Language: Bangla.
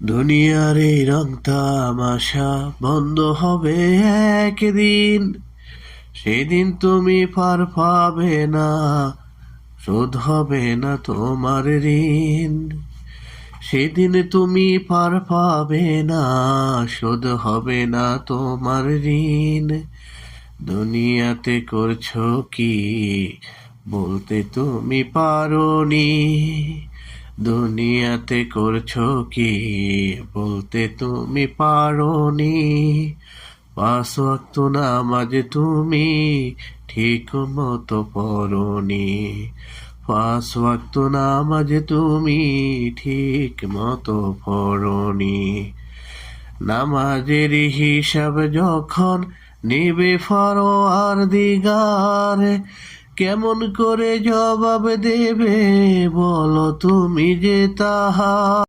দুনিয়ার এই রং তামাশা বন্ধ হবে একদিন, সেদিন তুমি পার পাবে না, শোধ হবে না তোমার ঋণ। সেদিন তুমি পার পাবে না, শোধ হবে না তোমার ঋণ। দুনিয়াতে করছো কি বলতে তুমি পারোনি, দুনিয়াতে করছো কি বলতে তুমি পারোনি। পাঁচ ওয়াক্ত নামাজ তুমি ঠিক মতো পড়োনি, পাঁচ ওয়াক্ত নামাজ তুমি ঠিক মতো পড়োনি। নামাজের হিসাব যখন নেবে ফরোয়ার দিগার, কেমন করে জবাব দেবে বলো তুমি যে তাহা।